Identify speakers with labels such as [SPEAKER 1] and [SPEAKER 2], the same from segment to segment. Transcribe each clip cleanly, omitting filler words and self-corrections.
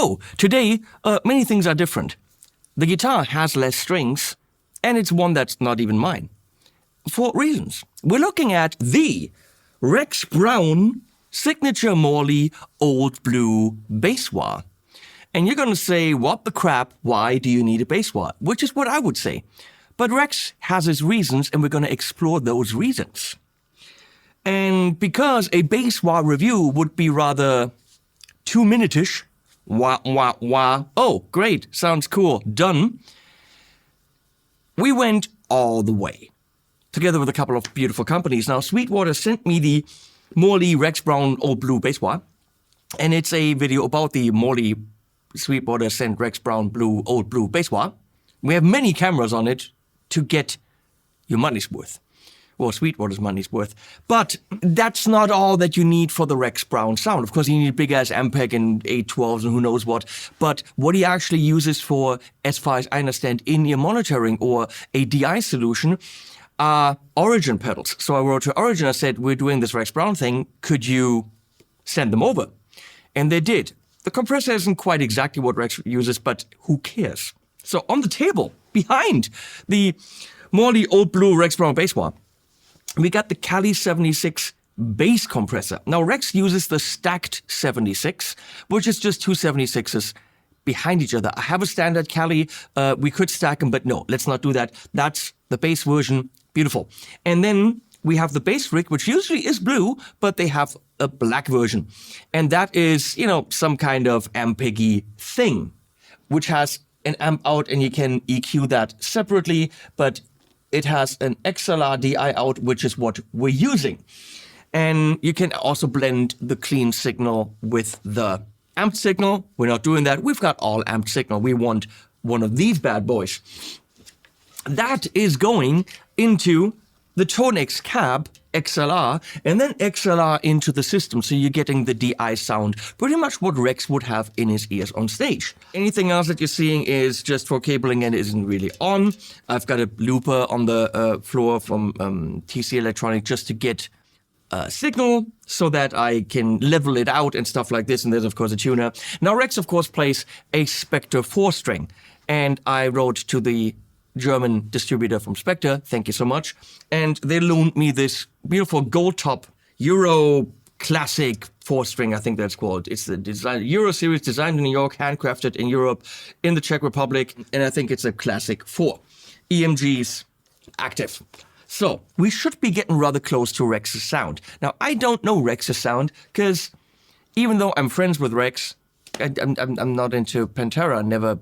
[SPEAKER 1] So, today, many things are different. The guitar has less strings, and it's one that's not even mine. For reasons. We're looking at the Rex Brown signature Morley Old Blue bass wah. And you're going to say, what the crap, why do you need a bass wah? Which is what I would say. But Rex has his reasons, and we're going to explore those reasons. And because a bass wah review would be rather 2-minute-ish, wah, wah, wah, oh, great, sounds cool, done, we went all the way, together with a couple of beautiful companies. Now, Sweetwater sent me the Morley Rex Brown Old Blue bass wah, and it's a video about the Morley Sweetwater sent Rex Brown Old Blue bass wah. We have many cameras on it to get your money's worth. Well, Sweetwater's money's worth. But that's not all that you need for the Rex Brown sound. Of course, you need big-ass Ampeg and 812s and who knows what. But what he actually uses for, as far as I understand, in-ear monitoring or a DI solution are Origin pedals. So I wrote to Origin, I said, we're doing this Rex Brown thing. Could you send them over? And they did. The compressor isn't quite exactly what Rex uses, but who cares? So on the table, behind the Morley Old Blue Rex Brown bass wah, we got the Cali 76 bass compressor. Now, Rex uses the stacked 76, which is just two 76s behind each other. I have a standard Cali. We could stack them, but no, let's not do that. That's the bass version. Beautiful. And then we have the bass rig, which usually is blue, but they have a black version. And that is, some kind of Ampeg-y thing, which has an amp out, and you can EQ that separately, but it has an XLR DI out, which is what we're using. And you can also blend the clean signal with the amped signal. We're not doing that. We've got all amped signal. We want one of these bad boys. That is going into the Tonex cab XLR, and then XLR into the system, so you're getting the DI sound, pretty much what Rex would have in his ears on stage. Anything else that you're seeing is just for cabling and isn't really on. I've got a looper on the floor from TC Electronic just to get signal so that I can level it out and stuff like this, and there's of course a tuner. Now Rex of course plays a Spectre 4-string, and I wrote to the German distributor from Spectre, thank you so much, and they loaned me this beautiful gold top Euro classic 4-string, I think that's called. It's the Euro series, designed in New York, handcrafted in Europe, in the Czech Republic, and I think it's a classic 4. EMG's active. So we should be getting rather close to Rex's sound. Now I don't know Rex's sound because even though I'm friends with Rex, I'm not into Pantera.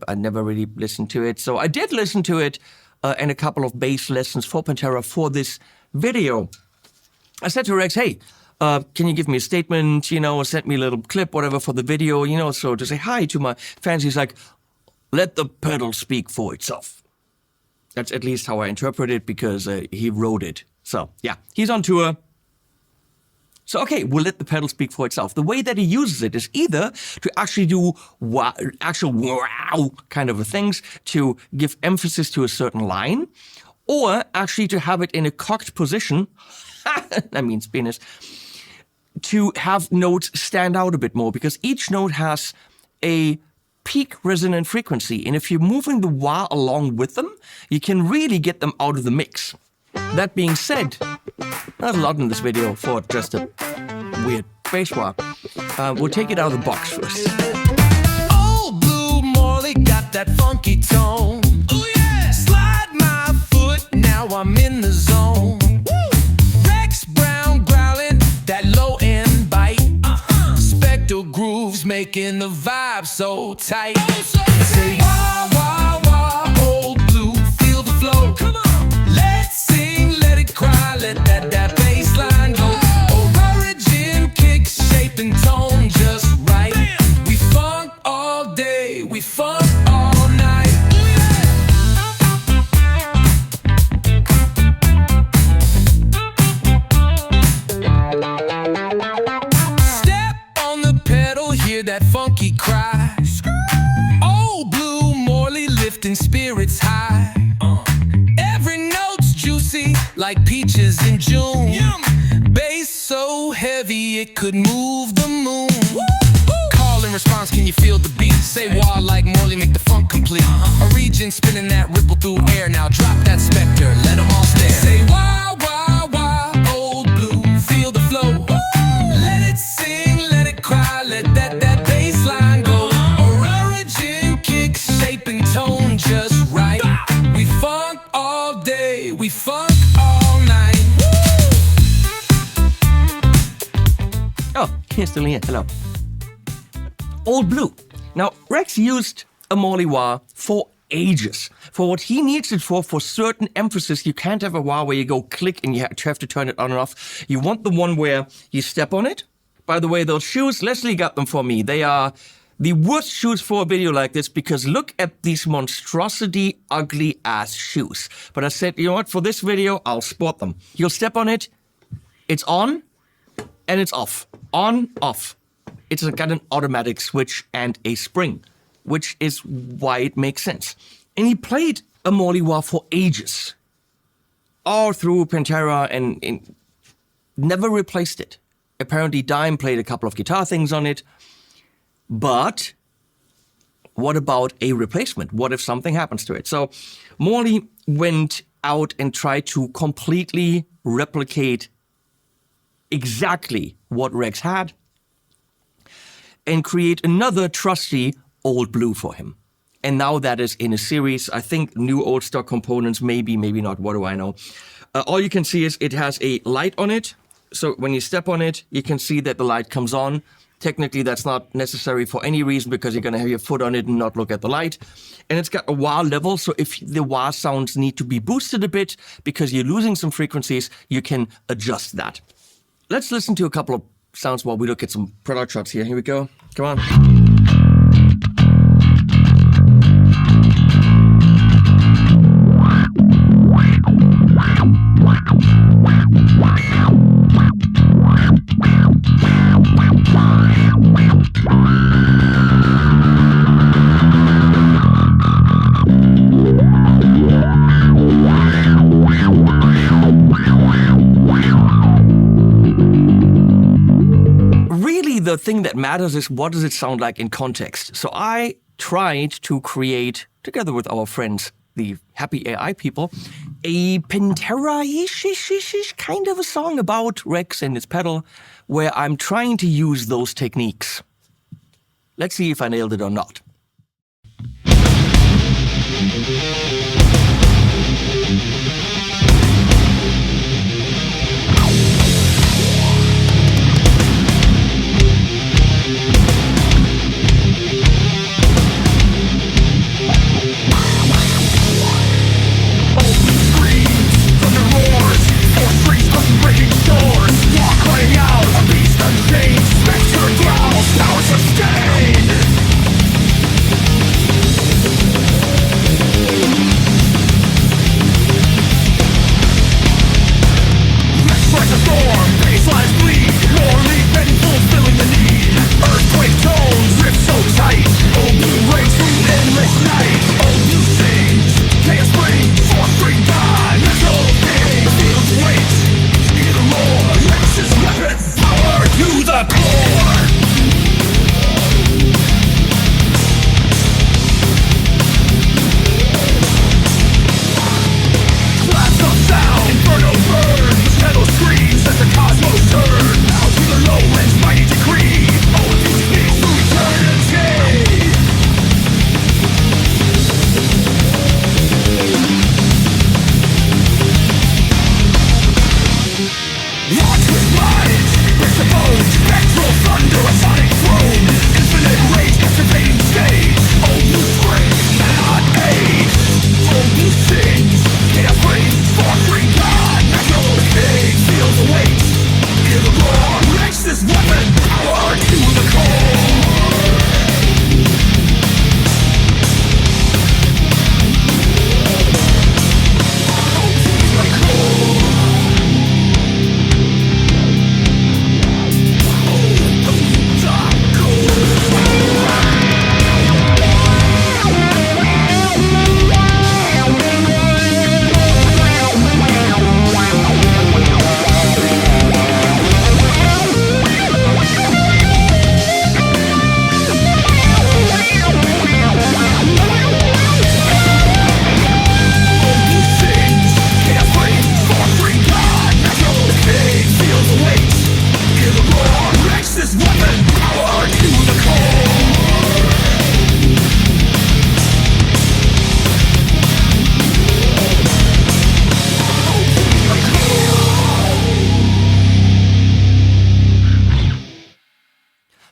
[SPEAKER 1] I never really listened to it. So I did listen to it and a couple of bass lessons for Pantera for this video. I said to Rex, hey, can you give me a statement, send me a little clip, whatever, for the video, so to say hi to my fans. He's like, let the pedal speak for itself. That's at least how I interpret it, because he wrote it. So, yeah, he's on tour. So, okay, we'll let the pedal speak for itself. The way that he uses it is either to actually do actual wow kind of things to give emphasis to a certain line, or actually to have it in a cocked position, that means penis, to have notes stand out a bit more, because each note has a peak resonant frequency, and if you're moving the wah along with them, you can really get them out of the mix. That being said, there's a lot in this video for just a weird bass wah. We'll take it out of the box first.
[SPEAKER 2] Old Blue Morley got that funky tone. Oh yeah! Slide my foot, now I'm in the zone. Rex Brown growling, that low end bite. Spectral grooves making the vibe so tight. Oh, so say wah wah wah, Old Blue, feel the flow. Come on, let's sing, let it cry, let that bass line go. Origin kick, shape and tone just right. Bam. We funk all day, we funk all night. Step on the pedal, hear that funky cry. Old Blue Morley lifting spirits high. Every note's juicy like peaches in June. Bass so heavy it could move the moon. Call and response can you feel the beat? Say wah like Morley, make the funk complete. A region spinning that ripple through air. Now drop that specter, let them all stare. Say wah, wah, wah, old blue, feel the flow. Let it sing, let it cry, let that bass line go. Origin, kick, shape, and tone just right. We funk all day, we funk all night.
[SPEAKER 1] Oh, he's still here. Hello. Old Blue. Now, Rex used a Morley wah for ages. For what he needs it for certain emphasis. You can't have a wah where you go click and you have to turn it on and off. You want the one where you step on it. By the way, those shoes, Leslie got them for me. They are the worst shoes for a video like this because look at these monstrosity, ugly ass shoes. But I said, you know what, for this video, I'll sport them. You'll step on it, it's on, and it's off. On, off. It's got an automatic switch and a spring, which is why it makes sense. And he played a Morley wah for ages. All through Pantera and never replaced it. Apparently Dime played a couple of guitar things on it. But what about a replacement? What if something happens to it? So Morley went out and tried to completely replicate exactly what Rex had and create another trusty Old Blue for him. And now that is in a series. I think new old stock components, maybe not, what do I know. All you can see is it has a light on it. So when you step on it, you can see that the light comes on. Technically, that's not necessary for any reason because you're going to have your foot on it and not look at the light. And it's got a wah level, so if the wah sounds need to be boosted a bit because you're losing some frequencies, you can adjust that. Let's listen to a couple of sounds while we look at some product shots here. Here we go. Come on. The thing that matters is what does it sound like in context. So I tried to create, together with our friends, the Happy AI people, a Pantera-ish kind of a song about Rex and his pedal, where I'm trying to use those techniques. Let's see if I nailed it or not.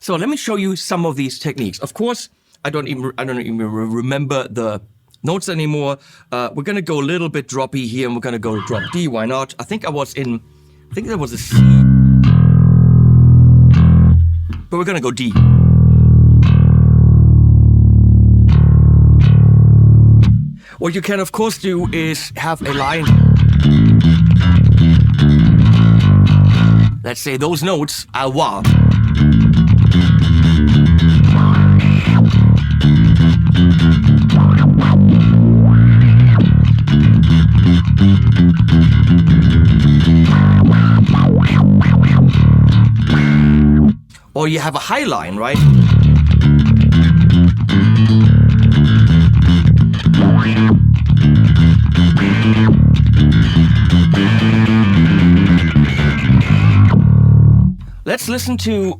[SPEAKER 1] So let me show you some of these techniques. Of course, I don't even remember the notes anymore. We're gonna go a little bit droppy here, and we're gonna go drop D. Why not? I think there was a C, but we're gonna go D. What you can of course do is have a line. Let's say those notes are wah. Or you have a high line, right? Let's listen to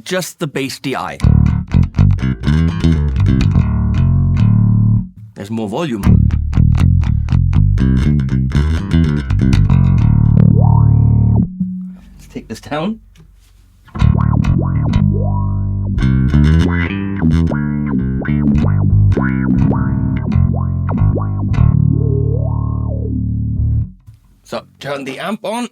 [SPEAKER 1] just the bass DI. There's more volume. Let's take this down. So turn the amp on.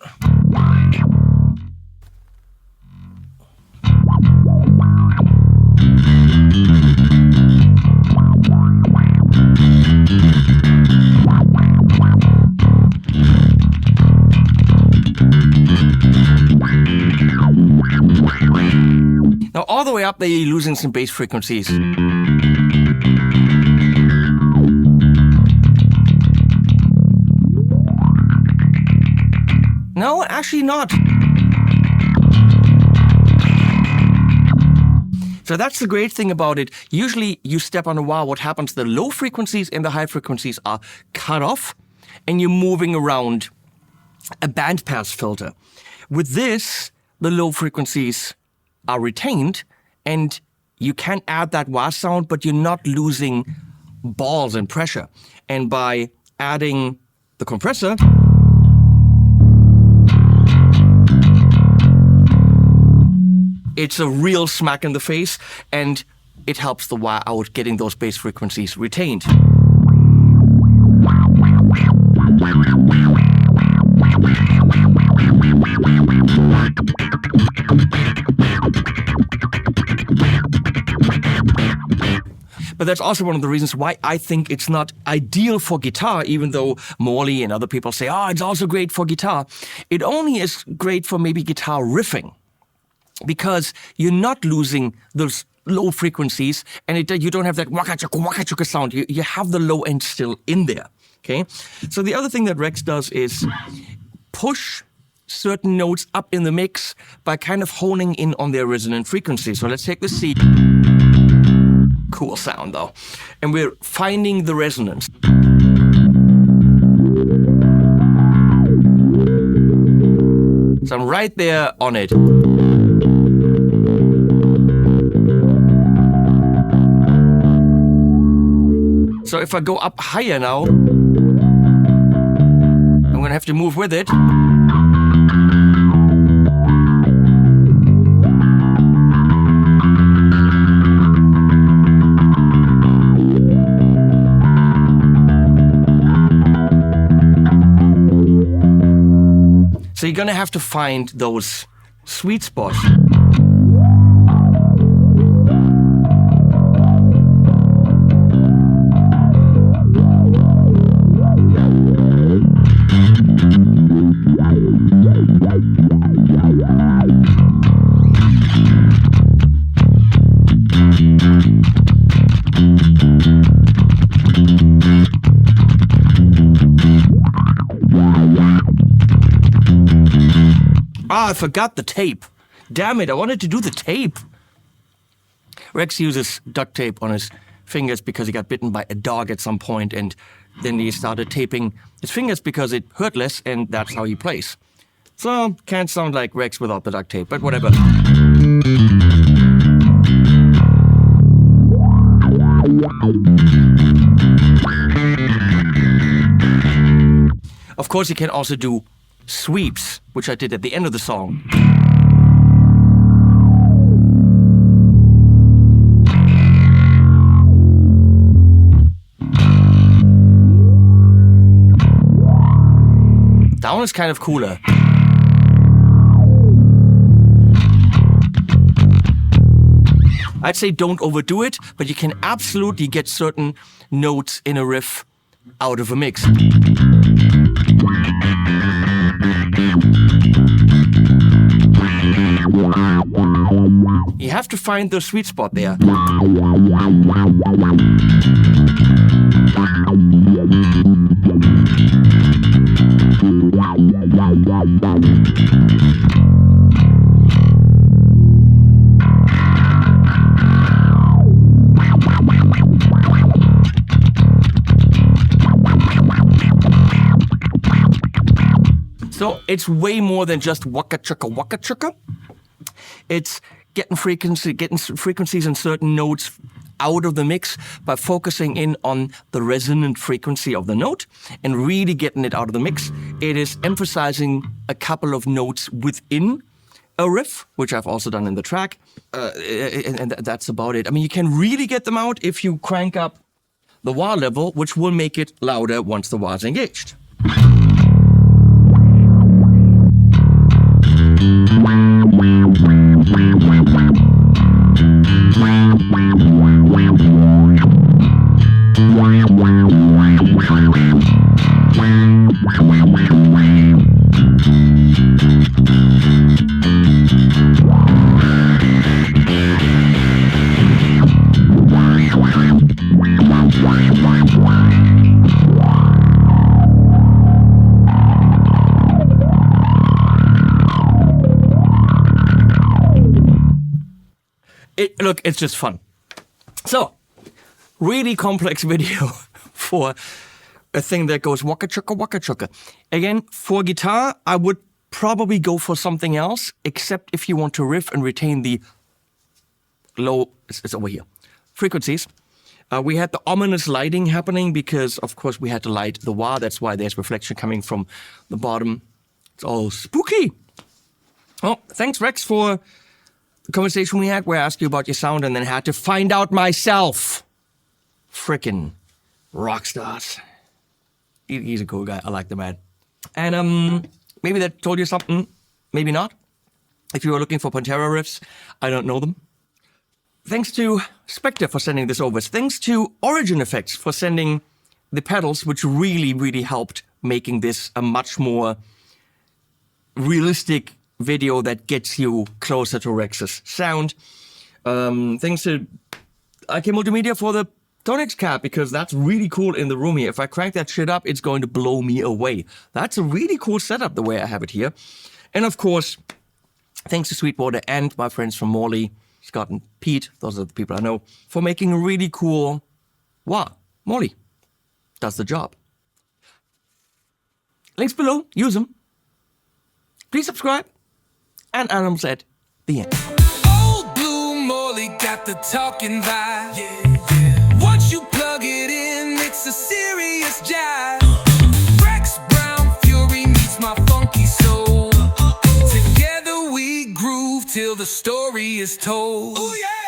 [SPEAKER 1] Now all the way up there you're losing some bass frequencies. No, actually not. So that's the great thing about it. Usually you step on a wah, what happens, the low frequencies and the high frequencies are cut off and you're moving around a bandpass filter. With this, the low frequencies are retained and you can add that wah sound, but you're not losing balls and pressure. And by adding the compressor, it's a real smack in the face and it helps the wah out, getting those bass frequencies retained. But that's also one of the reasons why I think it's not ideal for guitar, even though Morley and other people say, oh, it's also great for guitar. It only is great for maybe guitar riffing, because you're not losing those low frequencies and you don't have that waka chuka sound. You have the low end still in there, okay? So the other thing that Rex does is push certain notes up in the mix by kind of honing in on their resonant frequency. So let's take the C. Cool sound though. And we're finding the resonance. So I'm right there on it. So if I go up higher now, I'm gonna have to move with it. So you're gonna have to find those sweet spots. Ah, I forgot the tape. Damn it, I wanted to do the tape. Rex uses duct tape on his fingers because he got bitten by a dog at some point, and then he started taping his fingers because it hurt less, and that's how he plays. So, can't sound like Rex without the duct tape, but whatever. Of course, you can also do sweeps, which I did at the end of the song. That one is kind of cooler. I'd say don't overdo it, but you can absolutely get certain notes in a riff out of a mix. You have to find the sweet spot there. So it's way more than just waka chugga. It's getting frequencies and certain notes out of the mix by focusing in on the resonant frequency of the note and really getting it out of the mix. It is emphasizing a couple of notes within a riff, which I've also done in the track, and that's about it. I mean, you can really get them out if you crank up the wah level, which will make it louder once the wah is engaged. Look, it's just fun. So, really complex video for a thing that goes waka chugga. Again, for guitar, I would probably go for something else, except if you want to riff and retain the low, it's over here, frequencies. We had the ominous lighting happening because, of course, we had to light the wah. That's why there's reflection coming from the bottom. It's all spooky. Oh, thanks, Rex, for the conversation we had where I asked you about your sound and then had to find out myself. Frickin' rock stars. He's a cool guy. I like the man. And maybe that told you something. Maybe not. If you were looking for Pantera riffs, I don't know them. Thanks to Spectre for sending this over. Thanks to Origin Effects for sending the pedals, which really, really helped making this a much more realistic video that gets you closer to Rex's sound. Thanks to IK Multimedia for the Tonix cap, because that's really cool in the room here. If I crank that shit up, it's going to blow me away. That's a really cool setup the way I have it here. And of course, thanks to Sweetwater and my friends from Morley, Scott and Pete, those are the people I know, for making a really cool wah. Morley does the job. Links below, use them. Please subscribe. And Adam said, the end.
[SPEAKER 2] Old Blue Morley got the talking vibe. Yeah. Once you plug it in, it's a serious jive. Rex Brown Fury meets my funky soul. Together we groove till the story is told. Ooh, yeah.